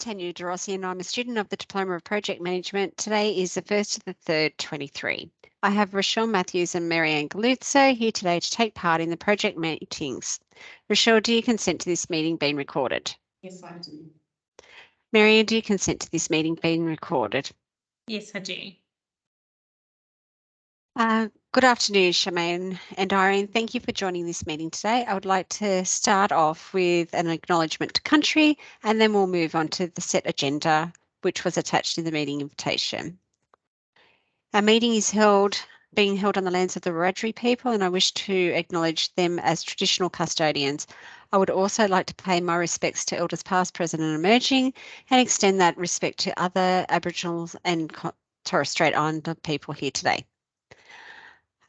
Tanya De Rossi and I'm a student of the Diploma of Project Management. Today is the 1st to the 3rd, 23. I have Rochelle Matthews and Marianne Galuzzo here today to take part in the project meetings. Rochelle, do you consent to this meeting being recorded? Yes, I do. Marianne, do you consent to this meeting being recorded? Yes, I do. Good afternoon, Charmaine and Irene. Thank you for joining this meeting today. I would like to start off with an acknowledgement to country, and then we'll move on to the set agenda, which was attached in the meeting invitation. Our meeting is being held on the lands of the Wiradjuri people, and I wish to acknowledge them as traditional custodians. I would also like to pay my respects to Elders past, present and emerging, and extend that respect to other Aboriginals and Torres Strait Islander people here today.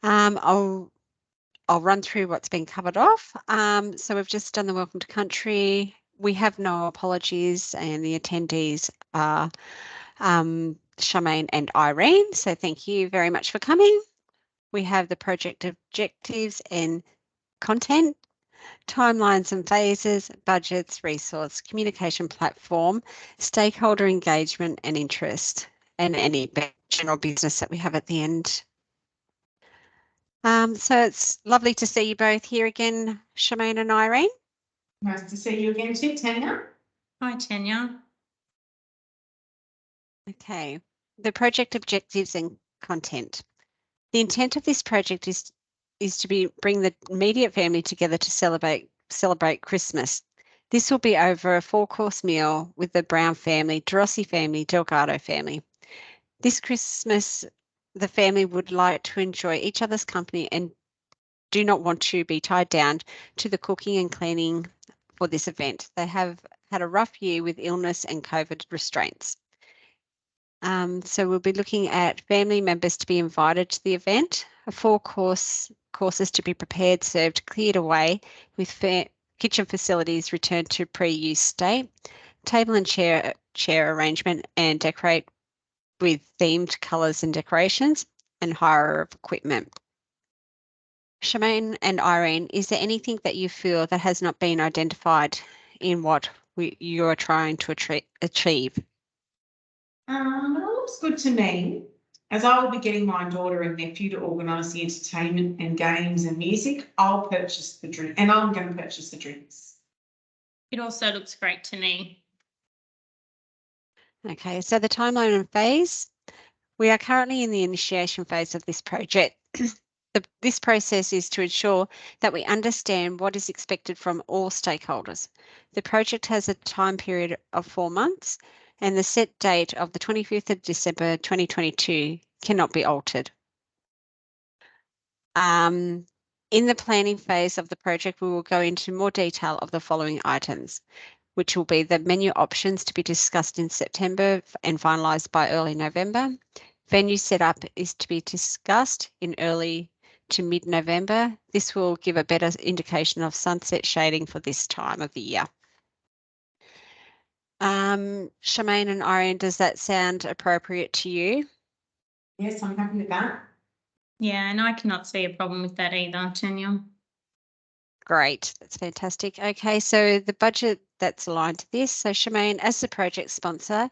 I'll run through what's been covered off. So we've just done the Welcome to Country. We have no apologies, and the attendees are Charmaine and Irene. So thank you very much for coming. We have the project objectives and content, timelines and phases, budgets, resource, communication platform, stakeholder engagement and interest, and any general business that we have at the end. So it's lovely to see you both here again, Charmaine and Irene. Nice to see you again too, Tanya. Hi, Tanya. Okay, the project objectives and content. The intent of this project is to bring the immediate family together to celebrate Christmas. This will be over a 4-course meal with the Brown family, De Rossi family, Delgado family. This Christmas, the family would like to enjoy each other's company and do not want to be tied down to the cooking and cleaning for this event. They have had a rough year with illness and COVID restraints. So we'll be looking at family members to be invited to the event, 4 courses to be prepared, served, cleared away, with kitchen facilities returned to pre-use state, table and chair arrangement and decorate with themed colours and decorations, and hire of equipment. Charmaine and Irene, is there anything that you feel that has not been identified in what you are trying to achieve? It looks good to me, as I will be getting my daughter and nephew to organise the entertainment and games and music. I'll purchase the drink, and I'm going to purchase the drinks. It also looks great to me. Okay, so the timeline and phase. We are currently in the initiation phase of this project. This process is to ensure that we understand what is expected from all stakeholders. The project has a time period of 4 months, and the set date of the 25th of December 2022 cannot be altered. In the planning phase of the project, we will go into more detail of the following items, which will be the menu options to be discussed in September and finalised by early November. Venue setup is to be discussed in early to mid-November. This will give a better indication of sunset shading for this time of the year. Charmaine and Irene, does that sound appropriate to you? Yes, I'm happy with that. Yeah, and I cannot see a problem with that either, Tanya. Great, that's fantastic. Okay, so the budget that's aligned to this. So Charmaine, as the project sponsor,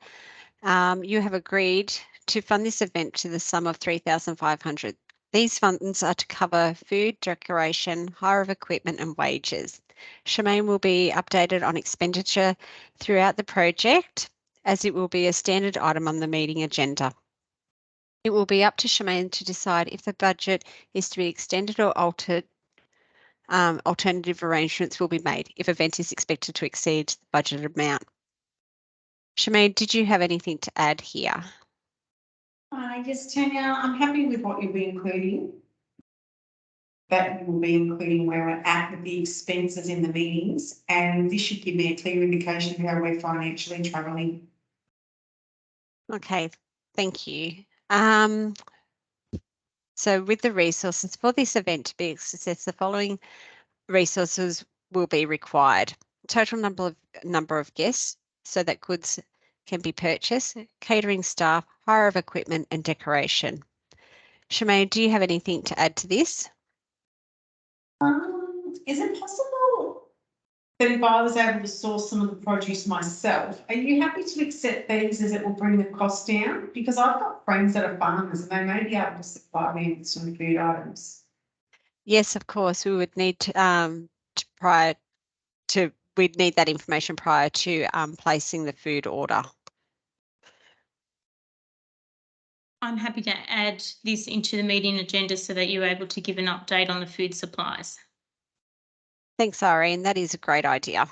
you have agreed to fund this event to the sum of $3,500. These funds are to cover food, decoration, hire of equipment and wages. Charmaine will be updated on expenditure throughout the project, as it will be a standard item on the meeting agenda. It will be up to Charmaine to decide if the budget is to be extended or altered. Alternative arrangements will be made if event is expected to exceed the budgeted amount. Charmaine, did you have anything to add here? Yes, Tanya, I'm happy with what you'll be including. That you will be including where we're at with the expenses in the meetings, and this should give me a clear indication of how we're financially travelling. Okay, thank you. So with the resources for this event to be successful, the following resources will be required. Total number of guests so that goods can be purchased, catering staff, hire of equipment and decoration. Charmaine, do you have anything to add to this? Is it possible that if I was able to source some of the produce myself, are you happy to accept these as it will bring the cost down? Because I've got friends that are farmers and they may be able to supply me with some food items. Yes, of course, we would need we'd need that information prior to placing the food order. I'm happy to add this into the meeting agenda so that you're able to give an update on the food supplies. Thanks, Irene. That is a great idea.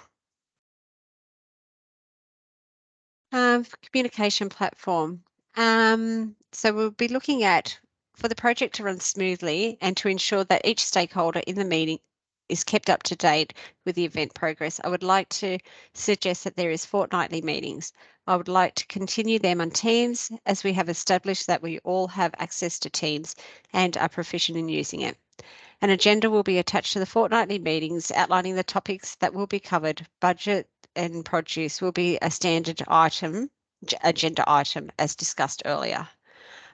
For communication platform. So we'll be looking at, for the project to run smoothly and to ensure that each stakeholder in the meeting is kept up to date with the event progress, I would like to suggest that there is fortnightly meetings. I would like to continue them on Teams, as we have established that we all have access to Teams and are proficient in using it. An agenda will be attached to the fortnightly meetings outlining the topics that will be covered. Budget and produce will be a standard agenda item, as discussed earlier.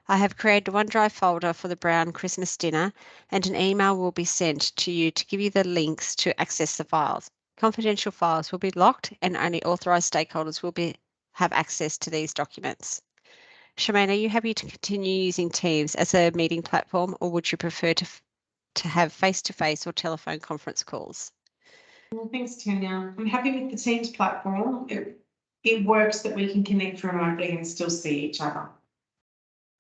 I have created a OneDrive folder for the Brown Christmas dinner, and an email will be sent to you to give you the links to access the files. Confidential files will be locked, and only authorised stakeholders will have access to these documents. Charmaine, are you happy to continue using Teams as a meeting platform, or would you prefer to have face-to-face or telephone conference calls? Well, thanks, Tanya. I'm happy with the Teams platform. It works that we can connect remotely and still see each other.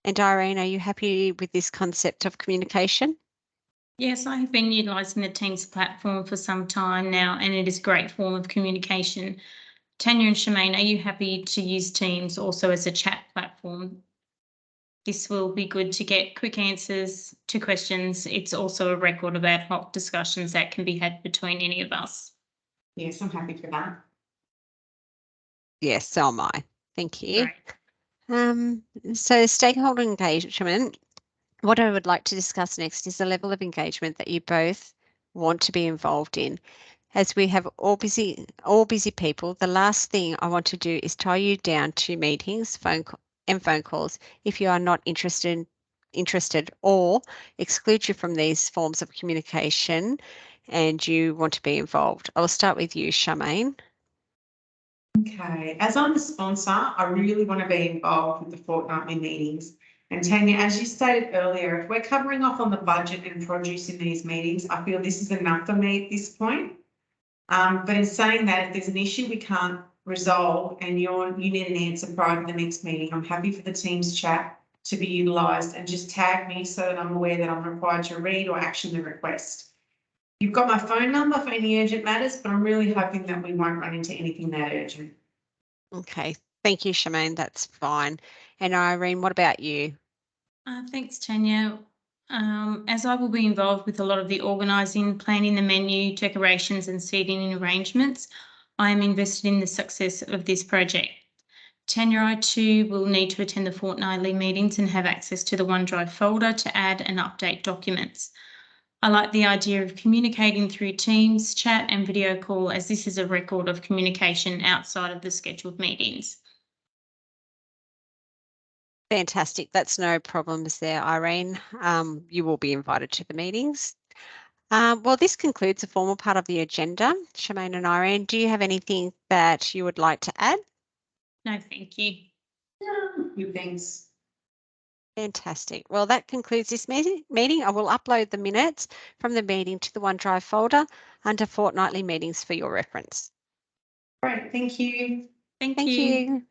And Irene, are you happy with this concept of communication? Yes, I have been utilising the Teams platform for some time now, and it is a great form of communication. Tanya and Charmaine, are you happy to use Teams also as a chat platform? This will be good to get quick answers to questions. It's also a record of ad hoc discussions that can be had between any of us. Yes, I'm happy for that. Yes, so am I. Thank you. Great. So stakeholder engagement, what I would like to discuss next is the level of engagement that you both want to be involved in. As we have all busy people, the last thing I want to do is tie you down to meetings, phone calls if you are not interested or exclude you from these forms of communication and you want to be involved. I will start with you, Charmaine. Okay, as I'm the sponsor, I really want to be involved with the fortnightly meetings. And Tanya, as you stated earlier, if we're covering off on the budget and produce in these meetings, I feel this is enough for me at this point. But in saying that, if there's an issue we can't resolve and you need an answer prior to the next meeting, I'm happy for the Teams chat to be utilised, and just tag me so that I'm aware that I'm required to read or action the request. You've got my phone number for any urgent matters, but I'm really hoping that we won't run into anything that urgent. Okay, thank you, Charmaine. That's fine. And Irene, what about you? Thanks, Tanya. As I will be involved with a lot of the organising, planning the menu, decorations and seating arrangements, I am invested in the success of this project. Tanya, I too will need to attend the fortnightly meetings and have access to the OneDrive folder to add and update documents. I like the idea of communicating through Teams, chat and video call, as this is a record of communication outside of the scheduled meetings. Fantastic. That's no problems there, Irene. You will be invited to the meetings. Well, this concludes the formal part of the agenda. Charmaine and Irene, do you have anything that you would like to add? No, thank you. No, thanks. Fantastic. Well, that concludes this meeting. I will upload the minutes from the meeting to the OneDrive folder under fortnightly meetings for your reference. Great, thank you. Thank Thank you. you.